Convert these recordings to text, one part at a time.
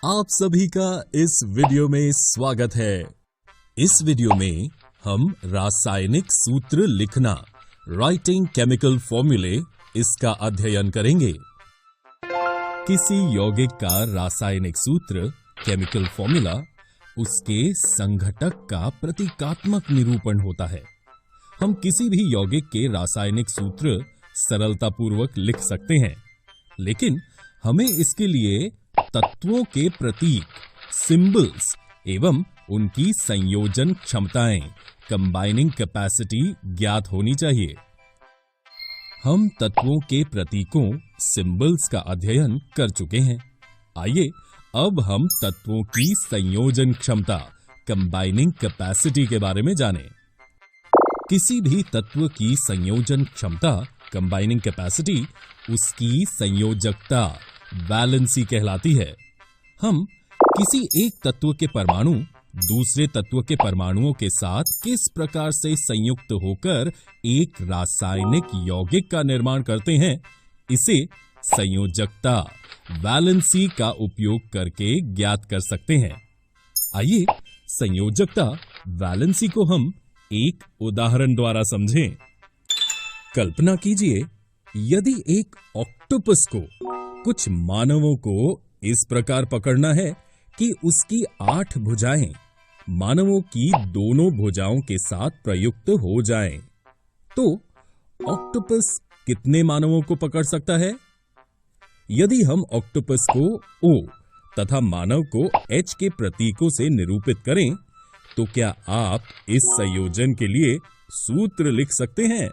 आप सभी का इस वीडियो में स्वागत है। इस वीडियो में हम रासायनिक सूत्र लिखना, राइटिंग केमिकल फॉर्मूले, इसका अध्ययन करेंगे। किसी यौगिक का रासायनिक सूत्र, केमिकल फॉर्मूला, उसके संघटक का प्रतीकात्मक निरूपण होता है। हम किसी भी यौगिक के रासायनिक सूत्र सरलतापूर्वक लिख सकते हैं, लेकिन हमें इसके लिए तत्वों के प्रतीक, सिंबल्स एवं उनकी संयोजन क्षमताएं, कंबाइनिंग कैपेसिटी ज्ञात होनी चाहिए। हम तत्वों के प्रतीकों, सिंबल्स का अध्ययन कर चुके हैं। आइए अब हम तत्वों की संयोजन क्षमता, कंबाइनिंग कैपेसिटी के बारे में जानें। किसी भी तत्व की संयोजन क्षमता, कंबाइनिंग कैपेसिटी, उसकी संयोजकता, वैलेंसी कहलाती है। हम किसी एक तत्व के परमाणु दूसरे तत्व के परमाणुओं के साथ किस प्रकार से संयुक्त होकर एक रासायनिक यौगिक का निर्माण करते हैं, इसे संयोजकता, वैलेंसी का उपयोग करके ज्ञात कर सकते हैं। आइए संयोजकता, वैलेंसी को हम एक उदाहरण द्वारा समझें। कल्पना कीजिए, यदि एक ऑक्टोपस को कुछ मानवों को इस प्रकार पकड़ना है कि उसकी 8 भुजाएं मानवों की दोनों भुजाओं के साथ प्रयुक्त हो जाएं, तो ऑक्टोपस कितने मानवों को पकड़ सकता है? यदि हम ऑक्टोपस को O तथा मानव को H के प्रतीकों से निरूपित करें, तो क्या आप इस संयोजन के लिए सूत्र लिख सकते हैं?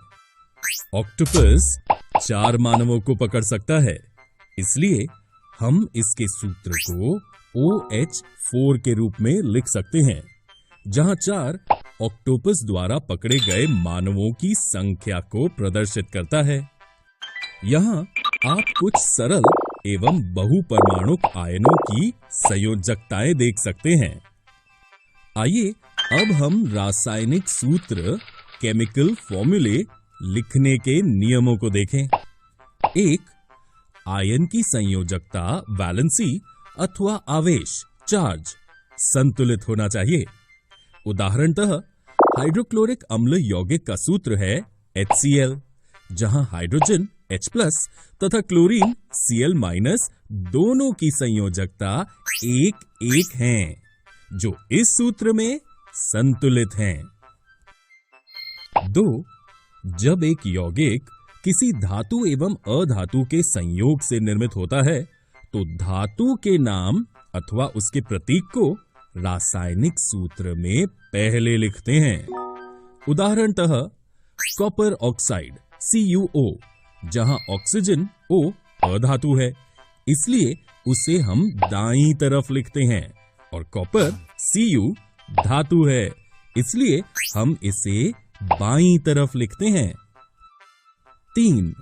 ऑक्टोपस 4 मानवों को पकड़ सकता है, इसलिए हम इसके सूत्र को OH4 के रूप में लिख सकते हैं, जहां 4 ऑक्टोपस द्वारा पकड़े गए मानवों की संख्या को प्रदर्शित करता है। यहां आप कुछ सरल एवं बहुपरमाणुक आयनों की संयोजकताएं देख सकते हैं। आइए अब हम रासायनिक सूत्र, केमिकल फॉर्मूले लिखने के नियमों को देखें। 1. आयन की संयोजकता, वैलेंसी अथवा आवेश, चार्ज, संतुलित होना चाहिए। उदाहरणतः हाइड्रोक्लोरिक अम्ल यौगिक का सूत्र है HCl, जहां हाइड्रोजन H+ तथा क्लोरीन Cl- दोनों की संयोजकता 1:1 हैं, जो इस सूत्र में संतुलित हैं। 2. जब एक यौगिक किसी धातु एवं अधातु के संयोग से निर्मित होता है, तो धातु के नाम अथवा उसके प्रतीक को रासायनिक सूत्र में पहले लिखते हैं। उदाहरणतः कॉपर ऑक्साइड CuO, जहां ऑक्सीजन O अधातु है, इसलिए उसे हम दाईं तरफ लिखते हैं, और कॉपर Cu धातु है, इसलिए हम इसे बाईं तरफ लिखते हैं। 3.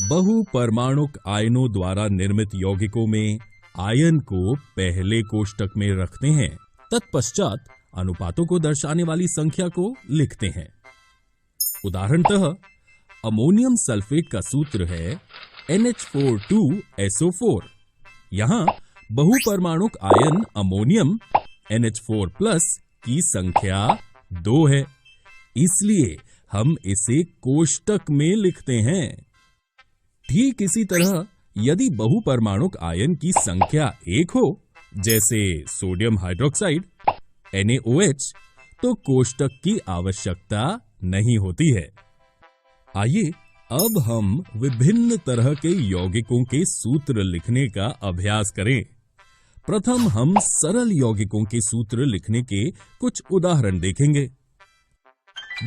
बहुपरमाणुक आयनों द्वारा निर्मित यौगिकों में आयन को पहले कोष्टक में रखते हैं, तत्पश्चात अनुपातों को दर्शाने वाली संख्या को लिखते हैं। उदाहरणतः अमोनियम सल्फेट का सूत्र है NH42SO4। यहां बहुपरमाणुक आयन अमोनियम NH4+ की संख्या 2 है, इसलिए हम इसे कोष्टक में लिखते हैं। ठीक इसी तरह यदि बहुपरमाणुक आयन की संख्या 1 हो, जैसे सोडियम हाइड्रोक्साइड NaOH, तो कोष्टक की आवश्यकता नहीं होती है। आइए अब हम विभिन्न तरह के यौगिकों के सूत्र लिखने का अभ्यास करें। प्रथम हम सरल यौगिकों के सूत्र लिखने के कुछ उदाहरण देखेंगे।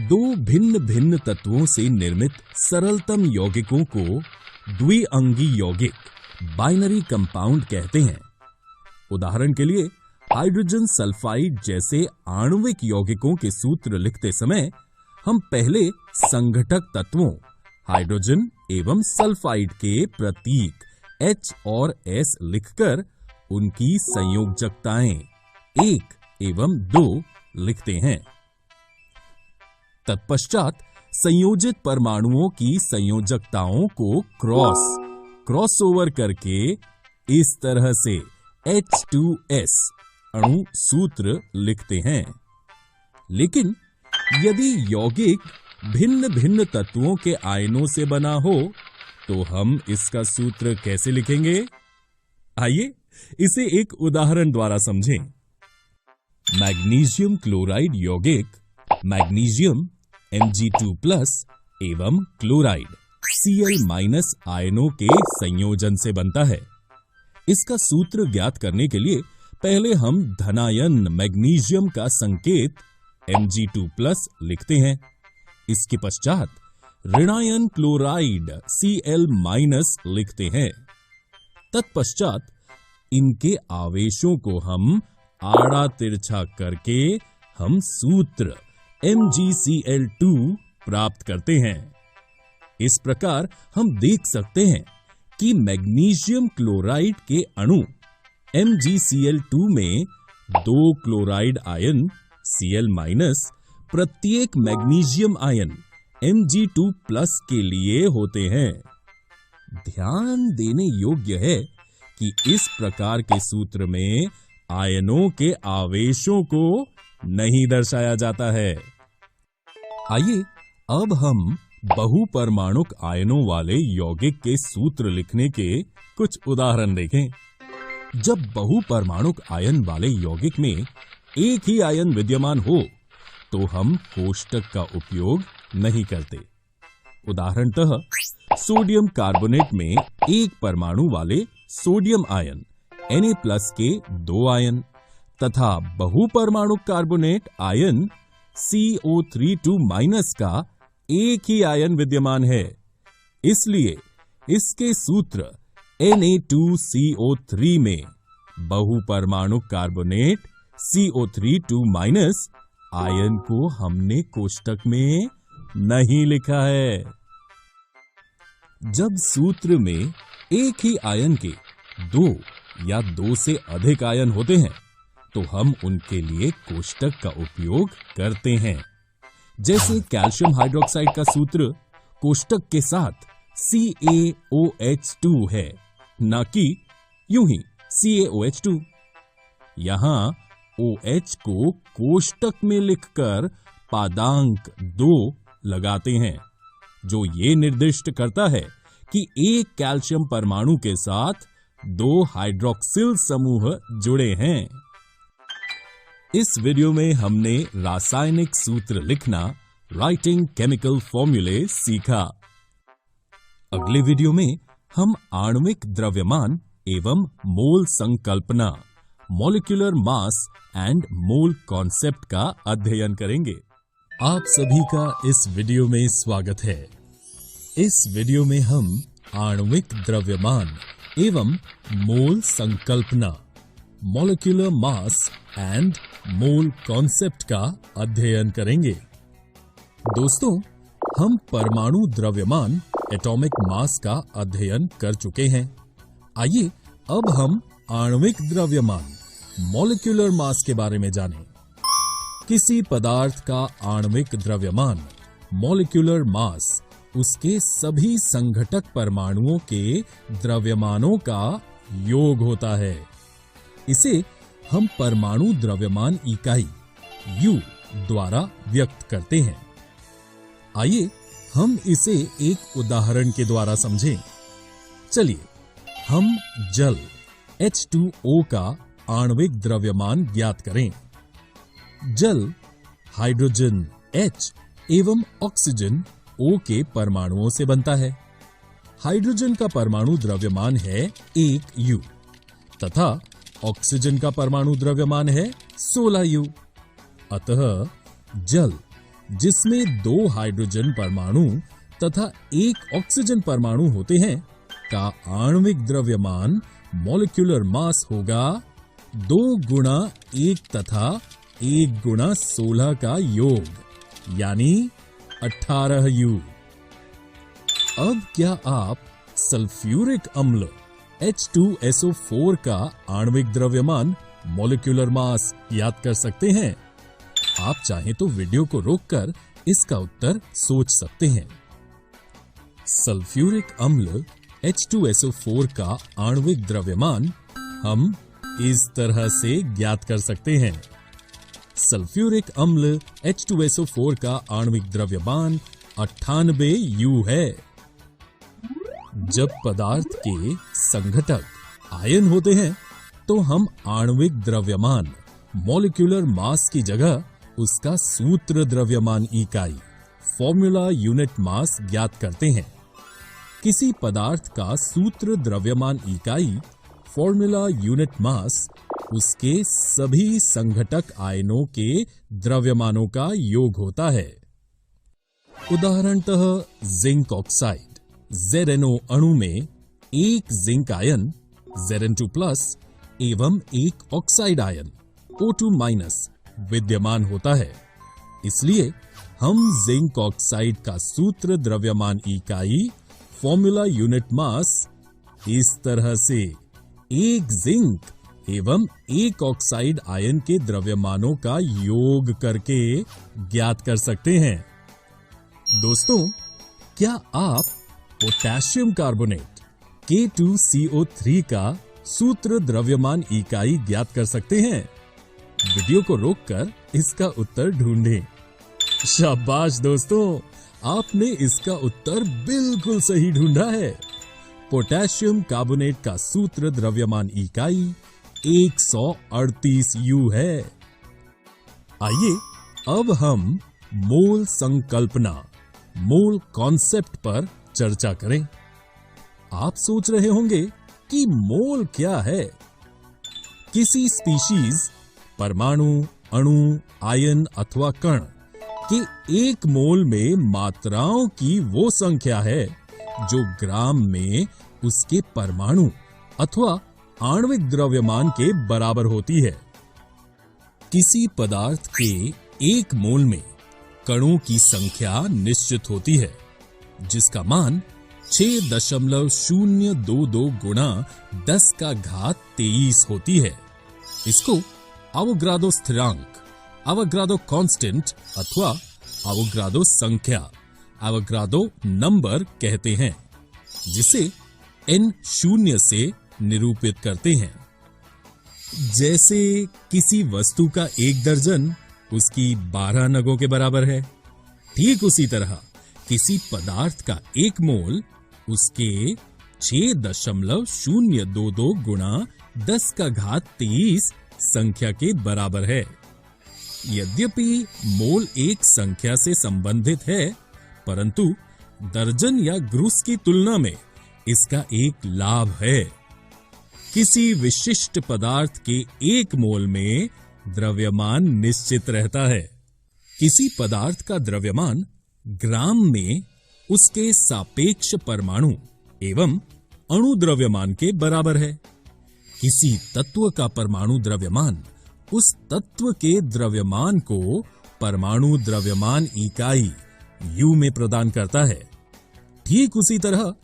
2 भिन्न भिन्न तत्वों से निर्मित सरलतम यौगिकों को द्विअंगी यौगिक, बाइनरी कंपाउंड कहते हैं। उदाहरण के लिए हाइड्रोजन सल्फाइड जैसे आणविक यौगिकों के सूत्र लिखते समय हम पहले संघटक तत्वों हाइड्रोजन एवं सल्फाइड के प्रतीक H और S लिखकर उनकी संयोजकताएं 1 एवं 2 लिखते हैं। तत्पश्चात संयोजित परमाणुओं की संयोजकताओं को क्रॉस ओवर करके इस तरह से H2S अणु सूत्र लिखते हैं। लेकिन यदि यौगिक भिन्न भिन्न तत्वों के आयनों से बना हो तो हम इसका सूत्र कैसे लिखेंगे? आइए इसे एक उदाहरण द्वारा समझें। मैग्नीशियम क्लोराइड यौगिक मैग्नीशियम Mg2+ एवं क्लोराइड Cl- आयनों के संयोजन से बनता है। इसका सूत्र ज्ञात करने के लिए पहले हम धनायन मैग्नीशियम का संकेत Mg2+ लिखते हैं। इसके पश्चात ऋणायन क्लोराइड Cl- लिखते हैं। तत्पश्चात इनके आवेशों को हम आड़ा तिरछा करके हम सूत्र MgCl2 प्राप्त करते हैं। इस प्रकार हम देख सकते हैं कि मैग्नीशियम क्लोराइड के अणु MgCl2 में 2 क्लोराइड आयन Cl- प्रत्येक मैग्नीशियम आयन Mg2+ के लिए होते हैं। ध्यान देने योग्य है कि इस प्रकार के सूत्र में आयनों के आवेशों को नहीं दर्शाया जाता है। आइए अब हम बहुपरमाणुक आयनों वाले यौगिक के सूत्र लिखने के कुछ उदाहरण देखें। जब बहुपरमाणुक आयन वाले यौगिक में एक ही आयन विद्यमान हो तो हम कोष्टक का उपयोग नहीं करते। उदाहरणतः सोडियम कार्बोनेट में एक परमाणु वाले सोडियम आयन Na+ के 2 आयन तथा बहुपरमाणुक कार्बोनेट आयन CO3₂- का एक ही आयन विद्यमान है। इसलिए इसके सूत्र Na2CO3 में बहुपरमाणुक कार्बोनेट CO3₂- आयन को हमने कोष्टक में नहीं लिखा है। जब सूत्र में एक ही आयन के 2 या 2 से अधिक आयन होते हैं तो हम उनके लिए कोष्टक का उपयोग करते हैं। जैसे कैल्शियम हाइड्रोक्साइड का सूत्र कोष्टक के साथ CaOH2 है, न कि यूं ही CaOH2। यहां OH को कोष्टक में लिखकर पादांक 2 लगाते हैं, जो ये निर्दिष्ट करता है कि एक कैल्शियम परमाणु के साथ 2 हाइड्रोक्सिल समूह जुड़े हैं। इस वीडियो में हमने रासायनिक सूत्र लिखना, राइटिंग केमिकल फॉर्मूले सीखा। अगले वीडियो में हम आणविक द्रव्यमान एवं मोल संकल्पना, molecular mass and mole concept का अध्ययन करेंगे। आप सभी का इस वीडियो में स्वागत है। इस वीडियो में हम आणविक द्रव्यमान एवं मोल संकल्पना, molecular mass and mole concept का अध्ययन करेंगे। दोस्तों, हम परमाणु द्रव्यमान एटॉमिक मास का अध्ययन कर चुके हैं। आइए अब हम आणविक द्रव्यमान मॉलिक्यूलर मास के बारे में जानें। किसी पदार्थ का आणविक द्रव्यमान मॉलिक्यूलर मास उसके सभी संघटक परमाणुओं के द्रव्यमानों का योग होता है। इसे हम परमाणु द्रव्यमान इकाई U द्वारा व्यक्त करते हैं। आइए हम इसे एक उदाहरण के द्वारा समझें। चलिए हम जल H2O का आणविक द्रव्यमान ज्ञात करें। जल हाइड्रोजन H एवं ऑक्सीजन O के परमाणुओं से बनता है। हाइड्रोजन का परमाणु द्रव्यमान है 1U तथा ऑक्सीजन का परमाणु द्रव्यमान है 16U। अतः जल जिसमें 2 हाइड्रोजन परमाणु तथा 1 ऑक्सीजन परमाणु होते हैं का आणविक द्रव्यमान मॉलिक्यूलर मास होगा 2 गुणा 1 तथा 1 गुणा 16 का योग, यानी 18U। अब क्या आप सल्फ्यूरिक अम्ल H2SO4 का आणविक द्रव्यमान मॉलिक्यूलर मास याद कर सकते हैं? आप चाहें तो वीडियो को रोककर इसका उत्तर सोच सकते हैं। सल्फ्यूरिक अम्ल H2SO4 का आणविक द्रव्यमान हम इस तरह से ज्ञात कर सकते हैं। सल्फ्यूरिक अम्ल H2SO4 का आणविक द्रव्यमान 98 U है। जब पदार्थ के संघटक आयन होते हैं तो हम आणविक द्रव्यमान मॉलिक्यूलर मास की जगह उसका सूत्र द्रव्यमान इकाई फॉर्मूला यूनिट मास ज्ञात करते हैं। किसी पदार्थ का सूत्र द्रव्यमान इकाई फॉर्मूला यूनिट मास उसके सभी संघटक आयनों के द्रव्यमानों का योग होता है। उदाहरणतः जिंक ऑक्साइड ZnO अणु में एक जिंक आयन Zn2+ एवं एक ऑक्साइड आयन O2- विद्यमान होता है। इसलिए हम जिंक ऑक्साइड का सूत्र द्रव्यमान इकाई फॉर्मूला यूनिट मास इस तरह से एक जिंक एवं एक ऑक्साइड आयन के द्रव्यमानों का योग करके ज्ञात कर सकते हैं। दोस्तों, क्या आप पोटेशियम कार्बोनेट K2CO3 का सूत्र द्रव्यमान इकाई ज्ञात कर सकते हैं? वीडियो को रोककर इसका उत्तर ढूंढें। शाबाश दोस्तों, आपने इसका उत्तर बिल्कुल सही ढूंढा है। पोटेशियम कार्बोनेट का सूत्र द्रव्यमान इकाई 138 U है। आइए अब हम मोल संकल्पना मोल कॉन्सेप्ट पर चर्चा करें। आप सोच रहे होंगे कि मोल क्या है? किसी स्पीशीज परमाणु, अणु, आयन अथवा कण के एक मोल में मात्राओं की वो संख्या है जो ग्राम में उसके परमाणु अथवा आणविक द्रव्यमान के बराबर होती है। किसी पदार्थ के एक मोल में कणों की संख्या निश्चित होती है जिसका मान 6.022 गुणा 10⁻23 होती है। इसको अवोगाद्रो स्थिरांक, अवोगाद्रो कांस्टेंट अथवा अवोगाद्रो संख्या, अवोगाद्रो नंबर कहते हैं, जिसे n शून्य से निरूपित करते हैं। जैसे किसी वस्तु का एक दर्जन उसकी 12 नगों के बराबर है, ठीक उसी तरह किसी पदार्थ का एक मोल उसके 6.022 गुणा 10⁻23 संख्या के बराबर है। यद्यपि मोल एक संख्या से संबंधित है, परंतु दर्जन या ग्रुस की तुलना में इसका एक लाभ है। किसी विशिष्ट पदार्थ के एक मोल में द्रव्यमान निश्चित रहता है। किसी पदार्थ का द्रव्यमान ग्राम में उसके सापेक्ष परमाणु एवं अणु द्रव्यमान के बराबर है। किसी तत्व का परमाणु द्रव्यमान उस तत्व के द्रव्यमान को परमाणु द्रव्यमान इकाई U में प्रदान करता है। ठीक उसी तरह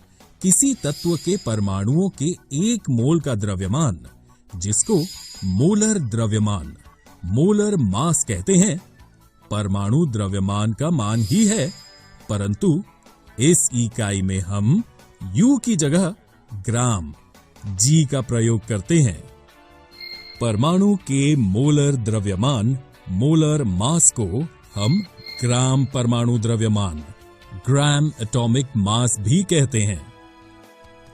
किसी तत्व के परमाणुओं के एक मोल का द्रव्यमान, जिसको मोलर द्रव्यमान, मोलर मास कहते हैं, परमाणु द्रव्यमान का मान ही है, परंतु इस इकाई में हम U की जगह ग्राम G का प्रयोग करते हैं। परमाणु के मोलर द्रव्यमान, मोलर मास को हम ग्राम परमाणु द्रव्यमान, ग्राम एटॉमिक मास भी कहते हैं।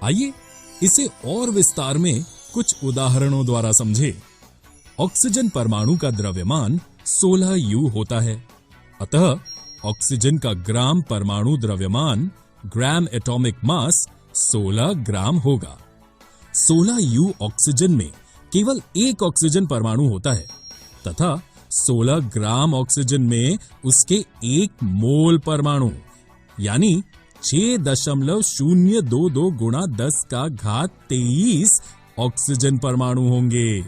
आइए इसे और विस्तार में कुछ उदाहरणों द्वारा समझें। ऑक्सीजन परमाणु का द्रव्यमान 16 U होता है, अतः ऑक्सीजन का ग्राम परमाणु द्रव्यमान, ग्राम एटॉमिक मास 16 ग्राम होगा। 16 U ऑक्सीजन में केवल एक ऑक्सीजन परमाणु होता है तथा 16 ग्राम ऑक्सीजन में उसके एक मोल परमाणु यानी 6.022 गुणा 10⁻23 ऑक्सीजन परमाणु होंगे।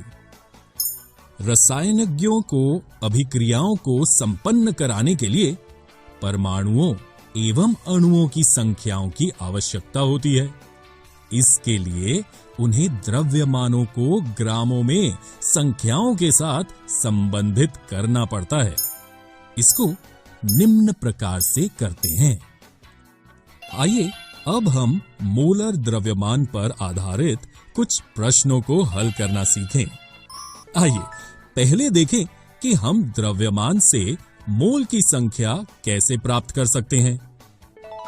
रसायनज्ञों को अभिक्रियाओं को संपन्न कराने के लिए परमाणुओं एवं अणुओं की संख्याओं की आवश्यकता होती है। इसके लिए उन्हें द्रव्यमानों को ग्रामों में संख्याओं के साथ संबंधित करना पड़ता है। इसको निम्न प्रकार से करते हैं। आइए अब हम मोलर द्रव्यमान पर आधारित कुछ प्रश्नों को हल करना सीखें। आइए पहले देखें कि हम द्रव्यमान से मोल की संख्या कैसे प्राप्त कर सकते हैं।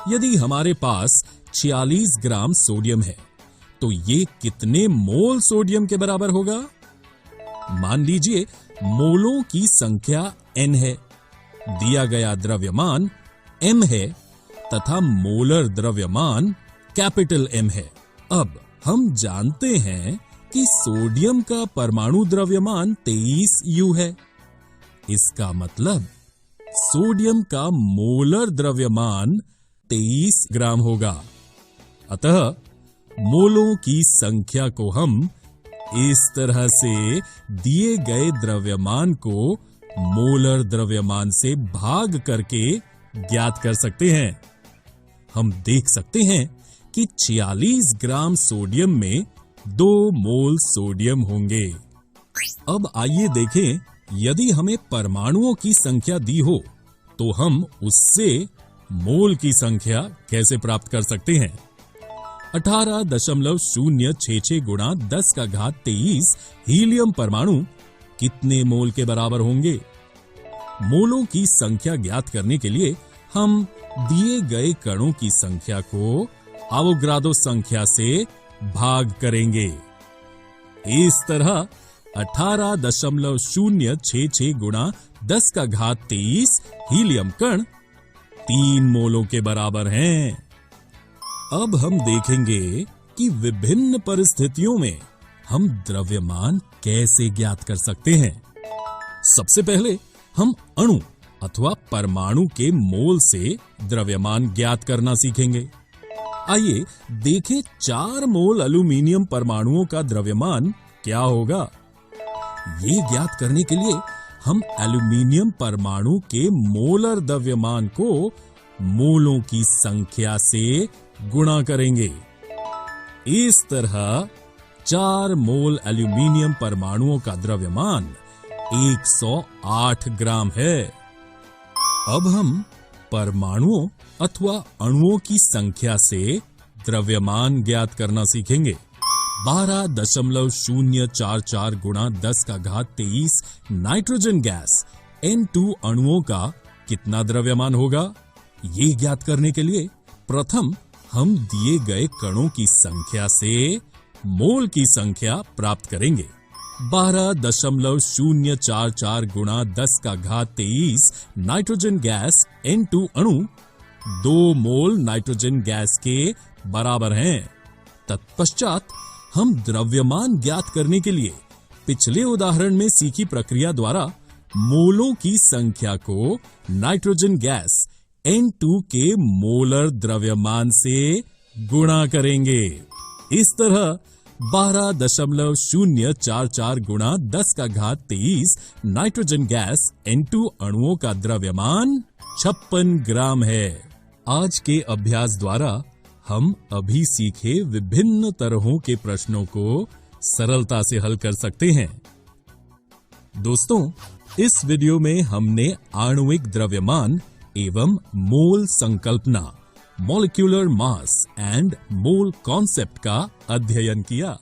यदि हमारे पास 46 ग्राम सोडियम है तो ये कितने मोल सोडियम के बराबर होगा? मान लीजिए मोलों की संख्या n है, दिया गया द्रव्यमान m है तथा मोलर द्रव्यमान कैपिटल M है। अब हम जानते हैं कि सोडियम का परमाणु द्रव्यमान 23 U है। इसका मतलब सोडियम का मोलर द्रव्यमान 23 ग्राम होगा। अतः मोलों की संख्या को हम इस तरह से दिए गए द्रव्यमान को मोलर द्रव्यमान से भाग करके ज्ञात कर सकते हैं। हम देख सकते हैं कि 46 ग्राम सोडियम में 2 मोल सोडियम होंगे। अब आइए देखें, यदि हमें परमाणुओं की संख्या दी हो तो हम उससे मोल की संख्या कैसे प्राप्त कर सकते हैं। 18.066 गुणा 10 का घात 23 हीलियम परमाणु कितने मोल के बराबर होंगे? मोलों की संख्या ज्ञात करने के लिए हम दिए गए कणों की संख्या को अवोगाद्रो संख्या से भाग करेंगे। इस तरह 18.066 गुणा 10 का घात 23 हीलियम कण 3 मोलों के बराबर हैं। अब हम देखेंगे कि विभिन्न परिस्थितियों में हम द्रव्यमान कैसे ज्ञात कर सकते हैं। सबसे पहले हम अणु अथवा परमाणु के मोल से द्रव्यमान ज्ञात करना सीखेंगे। आइए देखें 4 मोल एल्यूमीनियम परमाणुओं का द्रव्यमान क्या होगा। ये ज्ञात करने के लिए हम एल्यूमीनियम परमाणु के मोलर द्रव्यमान को मोलों की संख्या से गुणा करेंगे। इस तरह 4 मोल एल्यूमीनियम परमाणुओं का द्रव्यमान 108 ग्राम है। अब हम परमाणुओं अथवा अणुओं की संख्या से द्रव्यमान ज्ञात करना सीखेंगे। 12.044 गुणा 10 का घात 23 नाइट्रोजन गैस N2 अणुओं का कितना द्रव्यमान होगा? ये ज्ञात करने के लिए प्रथम हम दिए गए कणों की संख्या से मोल की संख्या प्राप्त करेंगे। 12.044 गुणा 10 का घात 23 नाइट्रोजन गैस N2 अणु 2 मोल नाइट्रोजन गैस के बराबर हैं। तत्पश्चात हम द्रव्यमान ज्ञात करने के लिए पिछले उदाहरण में सीखी प्रक्रिया द्वारा मोलों की संख्या को नाइट्रोजन गैस N2 के मोलर द्रव्यमान से गुणा करेंगे। इस तरह 12.044 गुणा 10 का घात 23 नाइट्रोजन गैस N2 अणुओं का द्रव्यमान 56 ग्राम है। आज के अभ्यास द्वारा हम अभी सीखे विभिन्न तरहों के प्रश्नों को सरलता से हल कर सकते हैं। दोस्तों, इस वीडियो में हमने आणविक द्रव्यमान एवं मोल संकल्पना, molecular mass and mole concept का अध्ययन किया।